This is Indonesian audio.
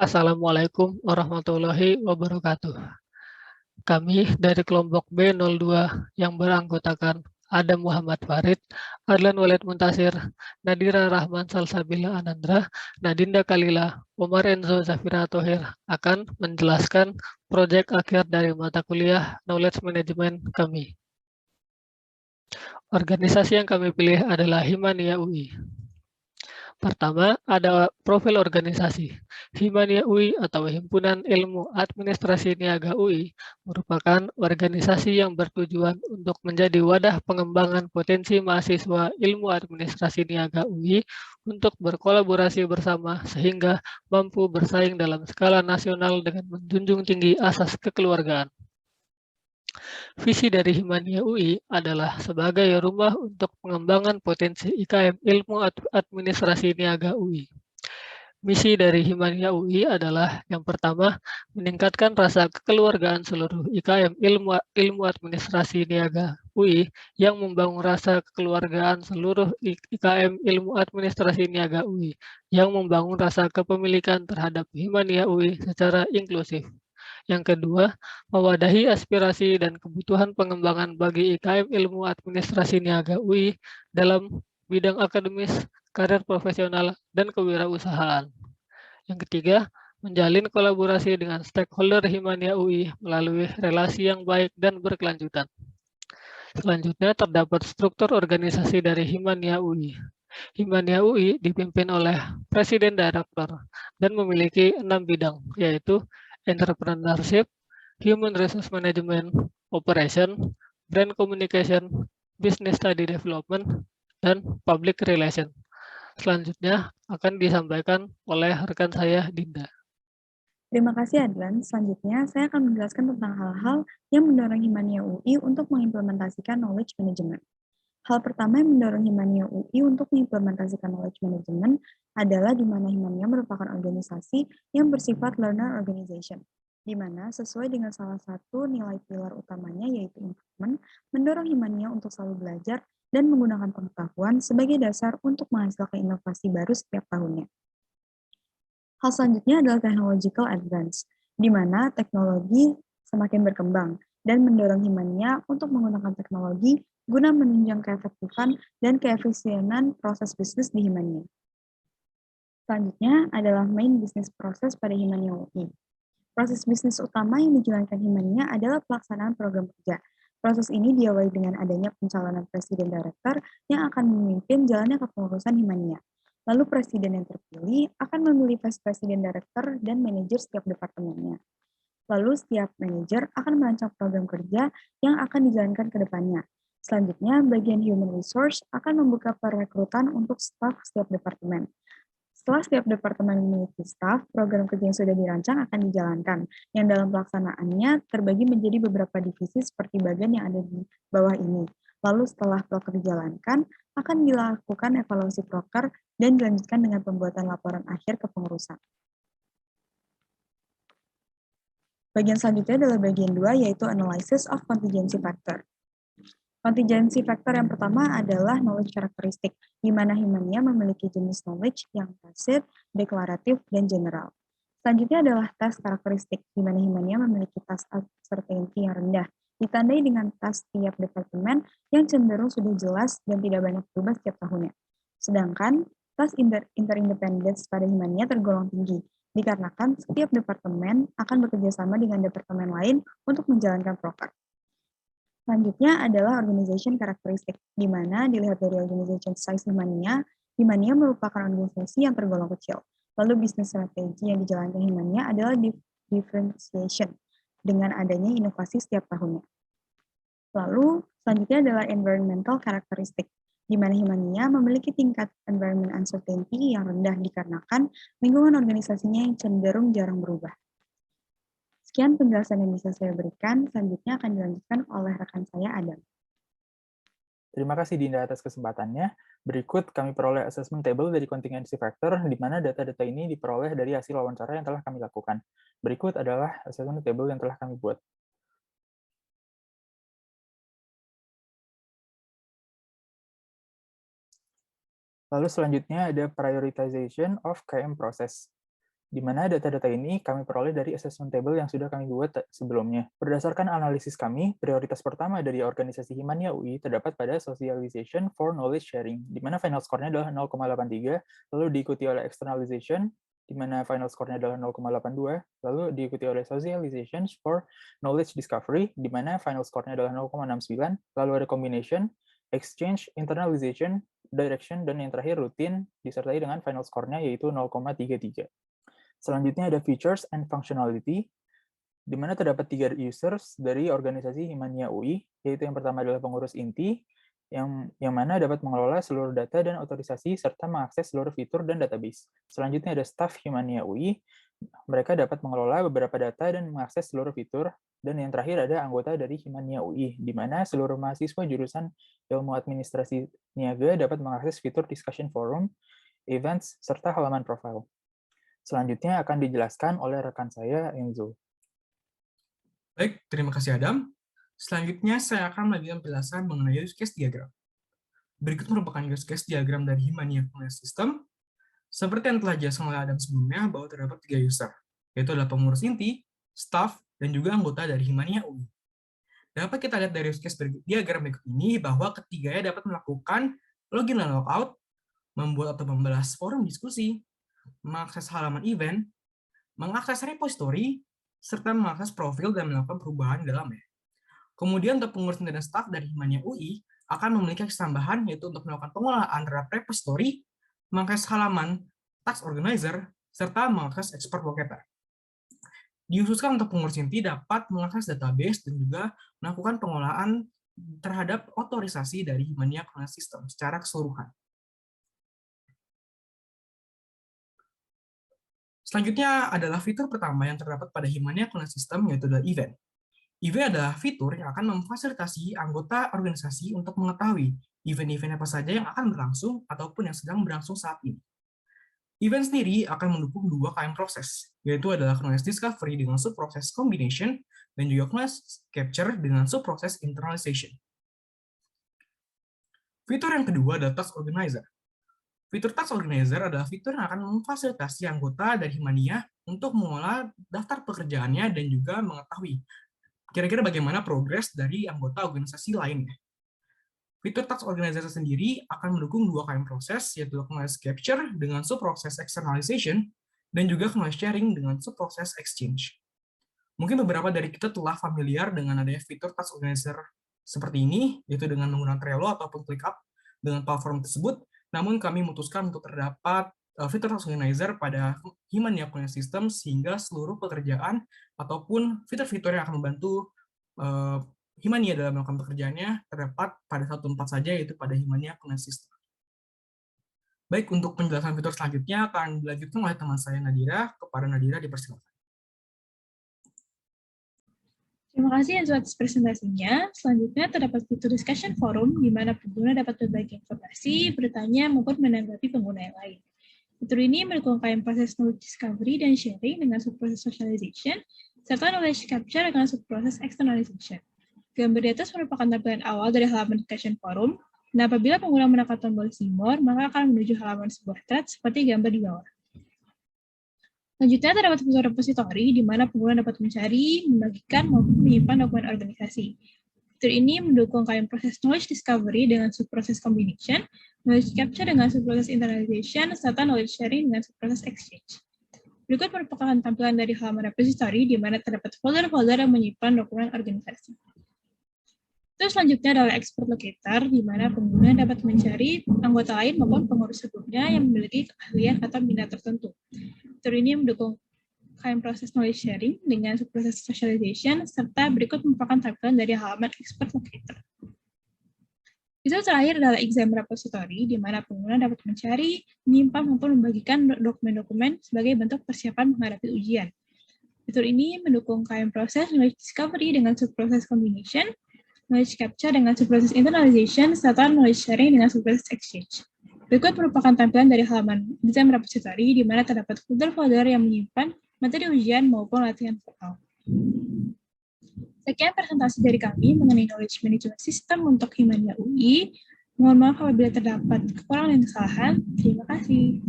Assalamualaikum warahmatullahi wabarakatuh. Kami dari kelompok B02 yang beranggotakan Adam Muhammad Farid, Adlan Walid Muntasir, Nadira Rahman Salsabila Anandra, Nadinda Kalila, Umar Enzo Zafira Tohir akan menjelaskan proyek akhir dari mata kuliah Knowledge Management kami. Organisasi yang kami pilih adalah Himania UI. Pertama, ada profil organisasi. Himania UI atau Himpunan Ilmu Administrasi Niaga UI merupakan organisasi yang bertujuan untuk menjadi wadah pengembangan potensi mahasiswa ilmu administrasi niaga UI untuk berkolaborasi bersama sehingga mampu bersaing dalam skala nasional dengan menjunjung tinggi asas kekeluargaan. Visi dari Himania UI adalah sebagai rumah untuk pengembangan potensi IKM Ilmu Administrasi Niaga UI. Misi dari Himania UI adalah yang pertama, meningkatkan rasa kekeluargaan seluruh IKM Ilmu Administrasi Niaga UI yang membangun rasa kekeluargaan seluruh IKM Ilmu Administrasi Niaga UI yang membangun rasa kepemilikan terhadap Himania UI secara inklusif. Yang kedua, mewadahi aspirasi dan kebutuhan pengembangan bagi IKM Ilmu Administrasi Niaga UI dalam bidang akademis, karir profesional, dan kewirausahaan. Yang ketiga, menjalin kolaborasi dengan stakeholder Himania UI melalui relasi yang baik dan berkelanjutan. Selanjutnya, terdapat struktur organisasi dari Himania UI. Himania UI dipimpin oleh Presiden Direktur dan memiliki 6 bidang, yaitu Entrepreneurship, Human Resource Management, Operation, Brand Communication, Business Study Development, dan Public Relation. Selanjutnya akan disampaikan oleh rekan saya, Dinda. Terima kasih Adlan. Selanjutnya, saya akan menjelaskan tentang hal-hal yang mendorong Himania UI untuk mengimplementasikan knowledge management. Hal pertama yang mendorong Himania UI untuk mengimplementasikan knowledge management adalah di mana Himania merupakan organisasi yang bersifat learner organization, di mana sesuai dengan salah satu nilai pilar utamanya yaitu improvement, mendorong Himania untuk selalu belajar dan menggunakan pengetahuan sebagai dasar untuk menghasilkan inovasi baru setiap tahunnya. Hal selanjutnya adalah technological advance, di mana teknologi semakin berkembang dan mendorong Himania untuk menggunakan teknologi guna menunjang keefektifan dan keefisienan proses bisnis di Himania. Selanjutnya adalah main business process pada Himania UI. Proses bisnis utama yang dijalankan Himania adalah pelaksanaan program kerja. Proses ini diawali dengan adanya pencalonan presiden direktur yang akan memimpin jalannya kepengurusan Himania. Lalu presiden yang terpilih akan memilih vice president director dan manajer setiap departemennya. Lalu setiap manajer akan merancang program kerja yang akan dijalankan ke depannya. Selanjutnya, bagian human resource akan membuka perekrutan untuk staf setiap departemen. Setelah setiap departemen memiliki staf, program kerja yang sudah dirancang akan dijalankan, yang dalam pelaksanaannya terbagi menjadi beberapa divisi seperti bagian yang ada di bawah ini. Lalu setelah proker dijalankan, akan dilakukan evaluasi proker dan dilanjutkan dengan pembuatan laporan akhir ke pengurusan. Bagian selanjutnya adalah bagian 2, yaitu analysis of contingency factor. Contingency factor yang pertama adalah knowledge karakteristik, di mana Himania memiliki jenis knowledge yang tacit, deklaratif, dan general. Selanjutnya adalah tes karakteristik, di mana Himania memiliki tes uncertainty yang rendah, ditandai dengan tes tiap departemen yang cenderung sudah jelas dan tidak banyak berubah setiap tahunnya. Sedangkan tes interindependence pada Himania tergolong tinggi, dikarenakan setiap departemen akan bekerja sama dengan departemen lain untuk menjalankan proker. Selanjutnya adalah organization karakteristik, di mana dilihat dari organization size Himania, Himania merupakan organisasi yang tergolong kecil. Lalu bisnis strategi yang dijalankan Himania adalah differentiation, dengan adanya inovasi setiap tahunnya. Lalu selanjutnya adalah environmental karakteristik, di mana Himania memiliki tingkat environment uncertainty yang rendah dikarenakan lingkungan organisasinya yang cenderung jarang berubah. Sekian penjelasan yang bisa saya berikan, selanjutnya akan dilanjutkan oleh rekan saya, Adam. Terima kasih Dinda atas kesempatannya. Berikut kami peroleh assessment table dari contingency factor, di mana data-data ini diperoleh dari hasil wawancara yang telah kami lakukan. Berikut adalah assessment table yang telah kami buat. Lalu selanjutnya ada prioritization of KM process. di mana data-data ini kami peroleh dari assessment table yang sudah kami buat sebelumnya. Berdasarkan analisis kami, prioritas pertama dari organisasi Himania UI terdapat pada socialization for knowledge sharing, di mana final score-nya adalah 0,83, lalu diikuti oleh externalization, di mana final score-nya adalah 0,82, lalu diikuti oleh socialization for knowledge discovery, di mana final score-nya adalah 0,69, lalu ada combination, exchange, internalization, direction, dan yang terakhir rutin, disertai dengan final score-nya yaitu 0,33. Selanjutnya ada features and functionality, di mana terdapat 3 users dari organisasi Himania UI, yaitu yang pertama adalah pengurus inti, yang mana dapat mengelola seluruh data dan otorisasi, serta mengakses seluruh fitur dan database. Selanjutnya ada staff Himania UI, mereka dapat mengelola beberapa data dan mengakses seluruh fitur. Dan yang terakhir ada anggota dari Himania UI, di mana seluruh mahasiswa jurusan ilmu administrasi niaga dapat mengakses fitur discussion forum, events, serta halaman profile. Selanjutnya akan dijelaskan oleh rekan saya, Enzo. Baik, terima kasih Adam. Selanjutnya saya akan melanjutkan penjelasan mengenai use case diagram. Berikut merupakan use case diagram dari Himania Knowledge System. Seperti yang telah dijelaskan oleh Adam sebelumnya, bahwa terdapat 3 user, yaitu adalah pengurus inti, staff, dan juga anggota dari Himania UI. Dapat kita lihat dari use case diagram berikut ini, bahwa ketiganya dapat melakukan login dan logout, membuat atau membalas forum diskusi, mengakses halaman event, mengakses repository, serta mengakses profil dan melakukan perubahan di dalamnya. Kemudian untuk pengurus dan staf dari Himania UI akan memiliki akses tambahan, yaitu untuk melakukan pengolahan terhadap repository, mengakses halaman task organizer, serta mengakses export locator. Dihususkan untuk pengurus inti dapat mengakses database dan juga melakukan pengolahan terhadap otorisasi dari Himania Knowledge System secara keseluruhan. Selanjutnya adalah fitur pertama yang terdapat pada Himania Knowledge System, yaitu adalah event. Event adalah fitur yang akan memfasilitasi anggota organisasi untuk mengetahui event-event apa saja yang akan berlangsung ataupun yang sedang berlangsung saat ini. Event sendiri akan mendukung 2 KM proses, yaitu adalah knowledge discovery dengan subproses combination dan juga knowledge capture dengan subproses internalization. Fitur yang kedua adalah task organizer. Fitur Task Organizer adalah fitur yang akan memfasilitasi anggota dari Himania untuk mengolah daftar pekerjaannya dan juga mengetahui kira-kira bagaimana progres dari anggota organisasi lainnya. Fitur Task Organizer sendiri akan mendukung 2 KM proses, yaitu knowledge capture dengan subproses externalization dan juga knowledge sharing dengan subproses exchange. Mungkin beberapa dari kita telah familiar dengan adanya fitur Task Organizer seperti ini, yaitu dengan menggunakan Trello ataupun ClickUp dengan platform tersebut. Namun kami memutuskan untuk terdapat fitur Task Organizer pada Himania Knowledge System sehingga seluruh pekerjaan ataupun fitur-fitur yang akan membantu Himania dalam melakukan pekerjaannya terdapat pada satu tempat saja, yaitu pada Himania Knowledge System. Baik, untuk penjelasan fitur selanjutnya akan dilanjutkan oleh teman saya Nadira. Kepada Nadira dipersilakan. Terima kasih Enzo atas presentasinya. Selanjutnya terdapat fitur discussion forum, di mana pengguna dapat berbagi informasi, bertanya, maupun menanggapi pengguna yang lain. Fitur ini mendukung KM proses knowledge discovery dan sharing dengan subproses socialization, serta knowledge capture dengan subproses externalization. Gambar di atas merupakan tampilan awal dari halaman discussion forum, dan apabila pengguna menekan tombol see more, maka akan menuju halaman sebuah thread seperti gambar di bawah. Selanjutnya terdapat fitur repository, di mana pengguna dapat mencari, membagikan, maupun menyimpan dokumen organisasi. Fitur ini mendukung KM proses knowledge discovery dengan subproses combination, knowledge capture dengan subproses internalization, serta knowledge sharing dengan subproses exchange. Berikut merupakan tampilan dari halaman repository, di mana terdapat folder-folder yang menyimpan dokumen organisasi. Terus selanjutnya adalah export locator, di mana pengguna dapat mencari anggota lain maupun pengurus sebelumnya yang memiliki keahlian atau minat tertentu. Fitur ini mendukung KM proses knowledge sharing dengan subproses socialization, serta berikut merupakan tampilan dari halaman export locator. Fitur terakhir adalah exam repository, di mana pengguna dapat mencari, menyimpan, maupun membagikan dokumen-dokumen sebagai bentuk persiapan menghadapi ujian. Fitur ini mendukung KM proses knowledge discovery dengan subproses combination, knowledge capture dengan subproses internalization, serta knowledge sharing dengan subproses exchange. Berikut merupakan tampilan dari halaman exam repository, di mana terdapat folder-folder yang menyimpan materi ujian maupun latihan vokal. Sekian presentasi dari kami mengenai Knowledge Management System untuk Himania UI. Mohon maaf apabila terdapat kekurangan dan kesalahan. Terima kasih.